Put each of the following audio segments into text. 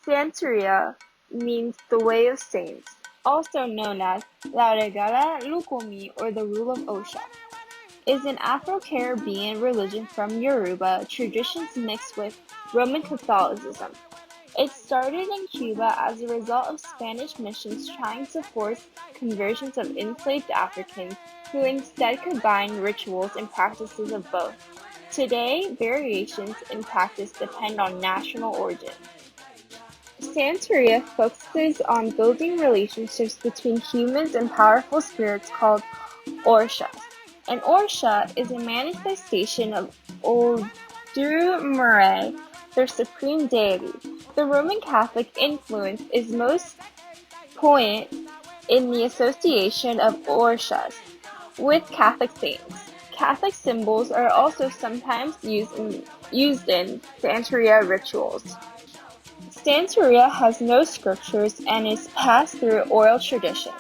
Santeria means the way of saints, also known as La Regala Lukomi or the rule of Osha, is an Afro-Caribbean religion from Yoruba traditions mixed with Roman Catholicism. It started in Cuba as a result of Spanish missions trying to force conversions of enslaved Africans who instead combined rituals and practices of both. Today, variations in practice depend on national origin. Santeria focuses on building relationships between humans and powerful spirits called Orishas. An Orisha is a manifestation of Olodumare, their supreme deity. The Roman Catholic influence is most poignant in the association of Orishas with Catholic saints. Catholic symbols are also sometimes used in Santeria rituals. Santeria has no scriptures and is passed through oral tradition.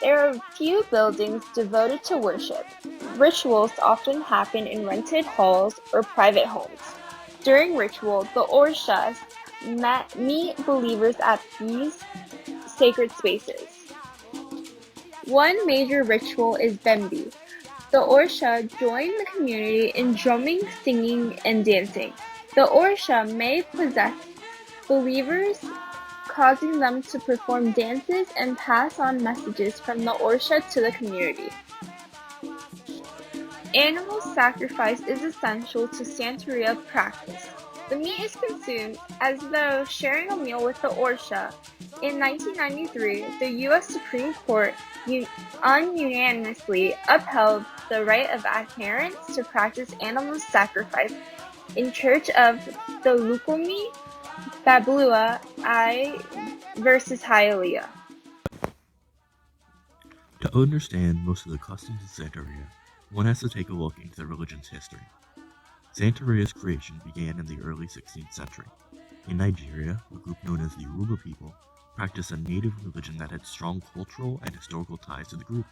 There are few buildings devoted to worship. Rituals often happen in rented halls or private homes. During ritual, the Orishas meet believers at these sacred spaces. One major ritual is Bembi. The Orisha join the community in drumming, singing, and dancing. The Orisha may possess believers, causing them to perform dances and pass on messages from the Orisha to the community. Animal sacrifice is essential to Santeria practice. The meat is consumed as though sharing a meal with the Orisha. In 1993, the U.S. Supreme Court unanimously upheld the right of adherents to practice animal sacrifice in Church of the Lukomi Babulua I versus Hialeah. To understand most of the customs of Santeria, one has to take a look into the religion's history. Santeria's creation began in the early 16th century. In Nigeria, a group known as the Yoruba people practiced a native religion that had strong cultural and historical ties to the group.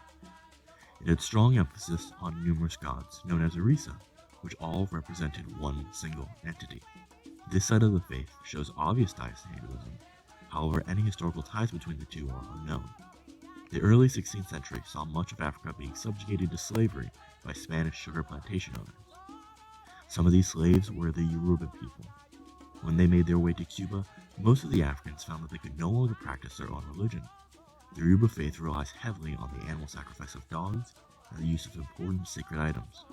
It had strong emphasis on numerous gods, known as Orisa, which all represented one single entity. This side of the faith shows obvious ties to Hinduism. However, any historical ties between the two are unknown. The early 16th century saw much of Africa being subjugated to slavery by Spanish sugar plantation owners. Some of these slaves were the Yoruba people. When they made their way to Cuba, most of the Africans found that they could no longer practice their own religion. The Yoruba faith relies heavily on the animal sacrifice of dogs and the use of important sacred items.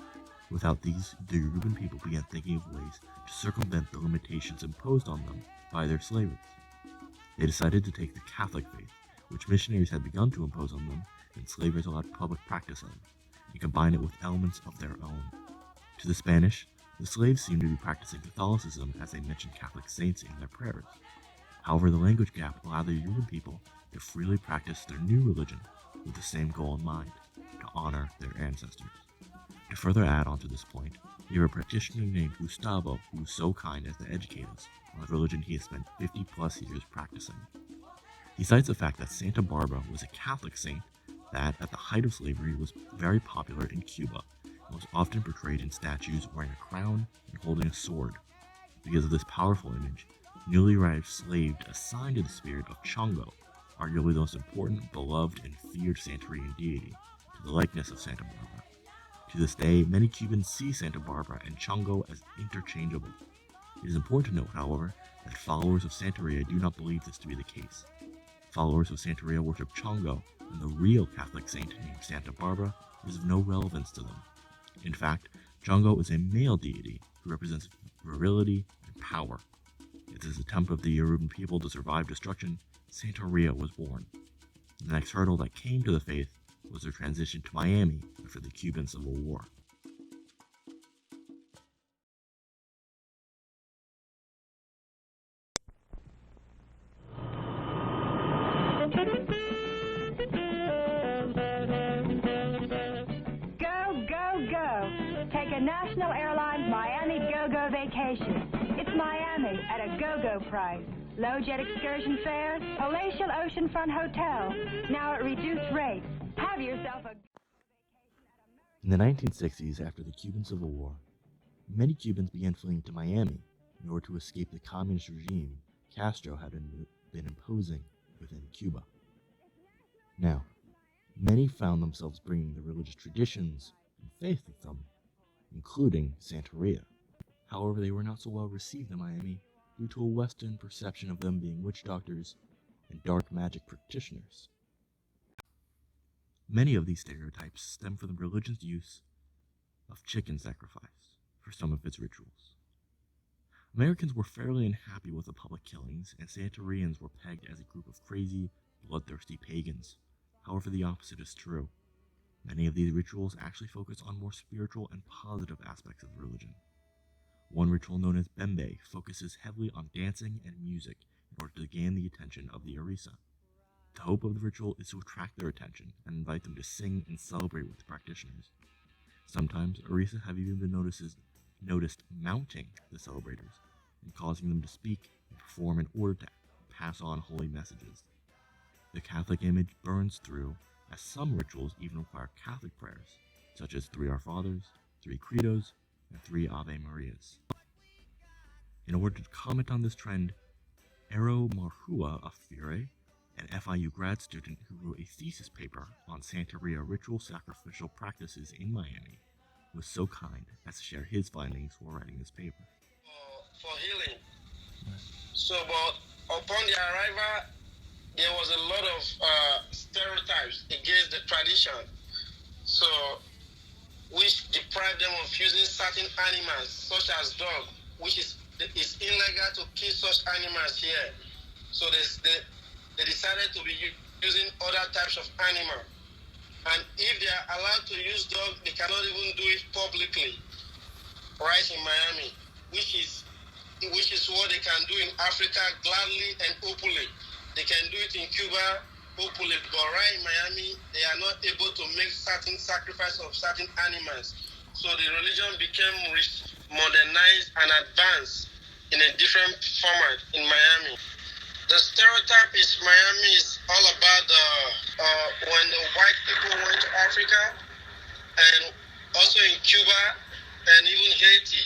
Without these, the Yoruban people began thinking of ways to circumvent the limitations imposed on them by their slavers. They decided to take the Catholic faith, which missionaries had begun to impose on them and slavers allowed public practice of, and combine it with elements of their own. To the Spanish, the slaves seemed to be practicing Catholicism as they mentioned Catholic saints in their prayers. However, the language gap allowed the Yoruban people to freely practice their new religion with the same goal in mind, to honor their ancestors. To further add on to this point, we have a practitioner named Gustavo who was so kind as to educate us on the religion he has spent 50 plus years practicing. He cites the fact that Santa Barbara was a Catholic saint that, at the height of slavery, was very popular in Cuba and was often portrayed in statues wearing a crown and holding a sword. Because of this powerful image, newly arrived slaves assigned to the spirit of Chongo, arguably the most important, beloved, and feared Santerian deity, to the likeness of Santa Barbara. To this day, many Cubans see Santa Barbara and Chongo as interchangeable. It is important to note, however, that followers of Santeria do not believe this to be the case. Followers of Santeria worship Chongo, and the real Catholic saint named Santa Barbara is of no relevance to them. In fact, Chongo is a male deity who represents virility and power. In this attempt of the Yoruban people to survive destruction, Santeria was born. The next hurdle that came to the faith was their transition to Miami after the Cuban Civil War. Go, go, go! Take a National Airlines Miami Go-Go vacation. It's Miami at a go-go price. Low jet excursion fare, palatial oceanfront hotel, now at reduced rates. Have yourself a... In the 1960s, after the Cuban Civil War, many Cubans began fleeing to Miami in order to escape the communist regime Castro had been imposing within Cuba. Now, many found themselves bringing the religious traditions and faith with them, including Santeria. However, they were not so well received in Miami due to a Western perception of them being witch doctors and dark magic practitioners. Many of these stereotypes stem from the religion's use of chicken sacrifice for some of its rituals. Americans were fairly unhappy with the public killings, and Santerians were pegged as a group of crazy, bloodthirsty pagans. However, the opposite is true. Many of these rituals actually focus on more spiritual and positive aspects of the religion. One ritual known as Bembe focuses heavily on dancing and music in order to gain the attention of the Orisa. The hope of the ritual is to attract their attention and invite them to sing and celebrate with the practitioners. Sometimes, Orisa have even been noticed mounting the celebrators and causing them to speak and perform in order to pass on holy messages. The Catholic image burns through, as some rituals even require Catholic prayers, such as 3 Our Fathers, 3 Credos, and 3 Ave Marias. In order to comment on this trend, Ero Marhua of Fire, an FIU grad student who wrote a thesis paper on Santeria ritual sacrificial practices in Miami, was so kind as to share his findings while writing this paper. For healing. So, but upon the arrival, there was a lot of stereotypes against the tradition. So, which deprived them of using certain animals, such as dog, which is illegal to kill such animals here. So they decided to be using other types of animal. And if they are allowed to use dog, they cannot even do it publicly, right in Miami, which is what they can do in Africa gladly and openly. They can do it in Cuba openly, but right in Miami, they are not able to make certain sacrifice of certain animals. So the religion became modernized and advanced in a different format in Miami. The stereotype is Miami is all about when the white people went to Africa, and also in Cuba and even Haiti,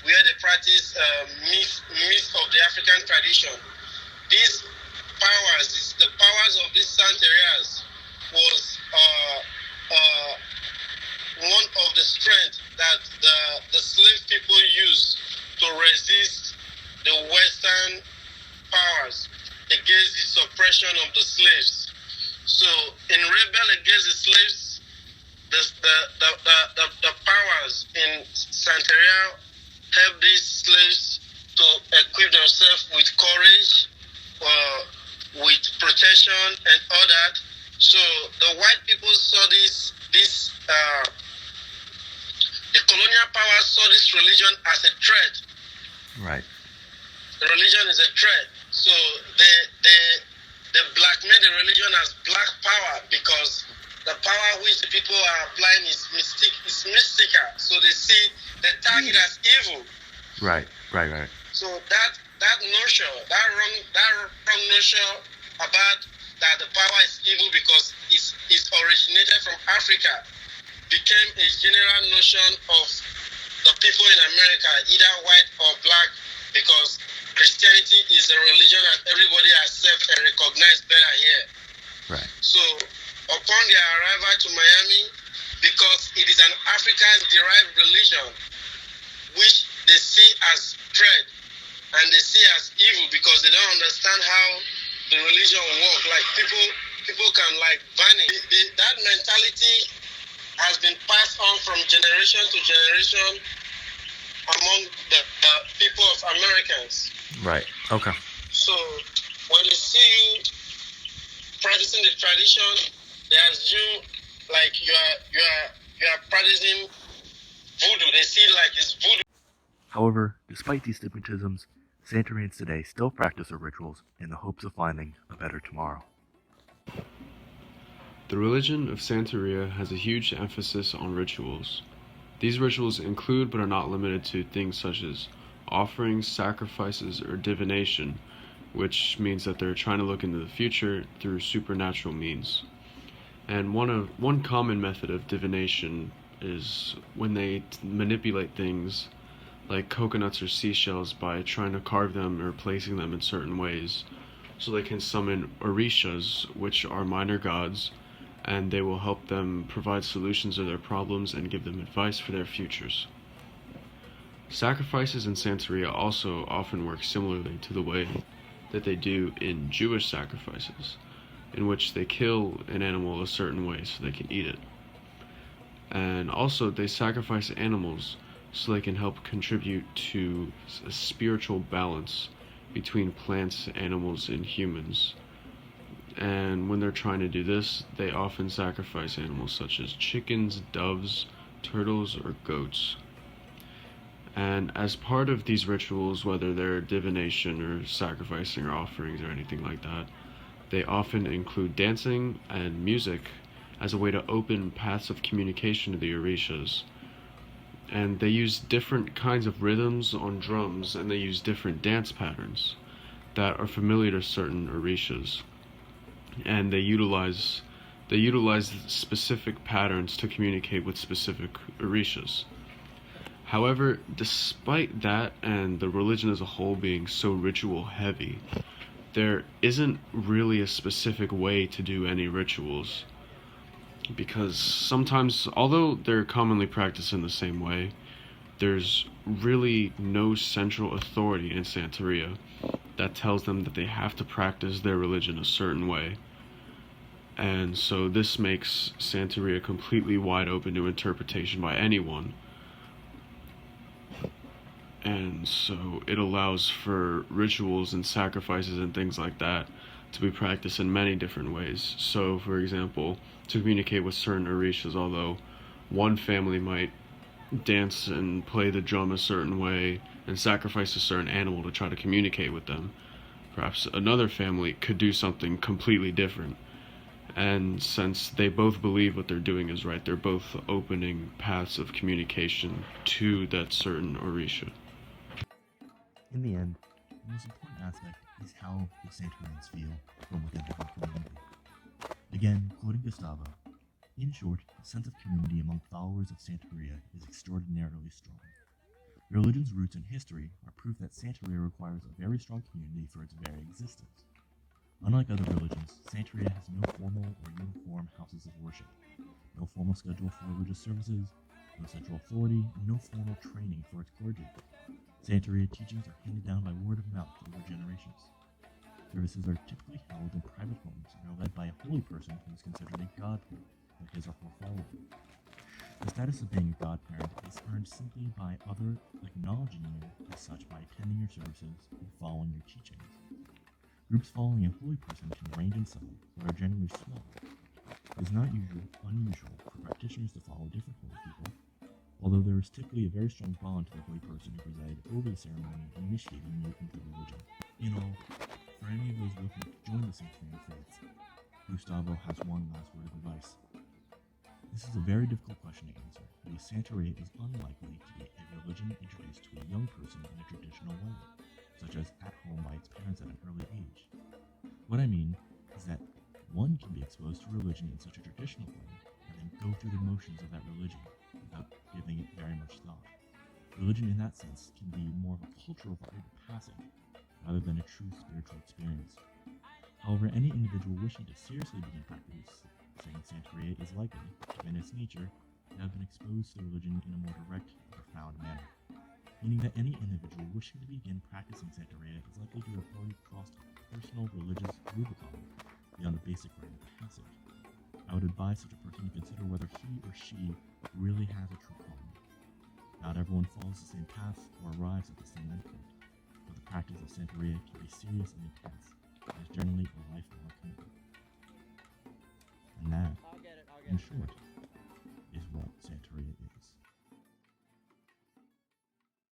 where they practice myths of the African tradition. These powers, the powers of these Santerias, was one of the strengths that the slave people used to resist the Western powers against the suppression of the slaves. So in rebel against the slaves, the powers in Santeria help these slaves to equip themselves with courage, with protection and all that. So the white people saw the colonial powers saw this religion as a threat. Right. The religion is a threat. So they blackmail the religion as black power, because the power which the people are applying is mystical. So they see the target as evil. Right. So that notion, that wrong notion about that the power is evil because it's originated from Africa, became a general notion of the people in America, either white or black, because Christianity is a religion that everybody accepts and recognizes better here. Right. So upon their arrival to Miami, because it is an African-derived religion, which they see as threat and they see as evil because they don't understand how the religion works. Like people can like vanish. That mentality has been passed on from generation to generation among the people of Americans. Right. Okay. So when they see you practicing the tradition, they assume like you are practicing voodoo. They see like it's voodoo. However, despite these stigmatisms, Santerians today still practice their rituals in the hopes of finding a better tomorrow. The religion of Santeria has a huge emphasis on rituals. These rituals include but are not limited to things such as offerings, sacrifices, or divination, which means that they're trying to look into the future through supernatural means. And one common method of divination is when they manipulate things like coconuts or seashells, by trying to carve them or placing them in certain ways, so they can summon orishas, which are minor gods, and they will help them provide solutions to their problems and give them advice for their futures. Sacrifices in Santeria also often work similarly to the way that they do in Jewish sacrifices, in which they kill an animal a certain way so they can eat it. And also, they sacrifice animals so they can help contribute to a spiritual balance between plants, animals, and humans. And when they're trying to do this, they often sacrifice animals such as chickens, doves, turtles, or goats. And as part of these rituals, whether they're divination or sacrificing or offerings or anything like that, they often include dancing and music as a way to open paths of communication to the orishas. And they use different kinds of rhythms on drums, and they use different dance patterns that are familiar to certain orishas. And they utilize specific patterns to communicate with specific orishas. However, despite that and the religion as a whole being so ritual heavy, there isn't really a specific way to do any rituals. Because sometimes, although they're commonly practiced in the same way, there's really no central authority in Santeria that tells them that they have to practice their religion a certain way. And so this makes Santeria completely wide open to interpretation by anyone. And so it allows for rituals and sacrifices and things like that to be practiced in many different ways. So, for example, to communicate with certain orishas, although one family might dance and play the drum a certain way and sacrifice a certain animal to try to communicate with them, perhaps another family could do something completely different. And since they both believe what they're doing is right, they're both opening paths of communication to that certain orisha. In the end, the most important aspect is how the Santerians feel from within their community. Again, quoting Gustavo, in short, the sense of community among followers of Santeria is extraordinarily strong. Religion's roots and history are proof that Santeria requires a very strong community for its very existence. Unlike other religions, Santeria has no formal or uniform houses of worship, no formal schedule for religious services, no central authority, and no formal training for its clergy. Santeria teachings are handed down by word of mouth over generations. Services are typically held in private homes and are led by a holy person who is considered a godparent of his or her follower. The status of being a godparent is earned simply by others acknowledging you as such by attending your services and following your teachings. Groups following a holy person can range in size, but are generally small. It is not unusual for practitioners to follow different holy people, although there is typically a very strong bond to the holy person who presided over the ceremony of initiating you into the religion. In all, for any of those looking to join the Santerian faith, Gustavo has one last word of advice. This is a very difficult question to answer, because Santeria is unlikely to be a religion introduced to a young person in a traditional way, such as at home by its parents at an early age. What I mean is that one can be exposed to religion in such a traditional way, and then go through the motions of that religion without giving it very much thought. Religion in that sense can be more of a cultural rite of passage, rather than a true spiritual experience. However, any individual wishing to seriously begin practicing Santeria is likely, given its nature, to have been exposed to religion in a more direct and profound manner, meaning that any individual wishing to begin practicing Santeria is likely to have already crossed a personal religious Rubicon beyond the basic rite of passage. I would advise such a person to consider whether he or she really has a true calling. Not everyone follows the same path or arrives at the same endpoint, but the practice of Santeria can be serious and intense, and is generally a lifelong commitment. And that, in short,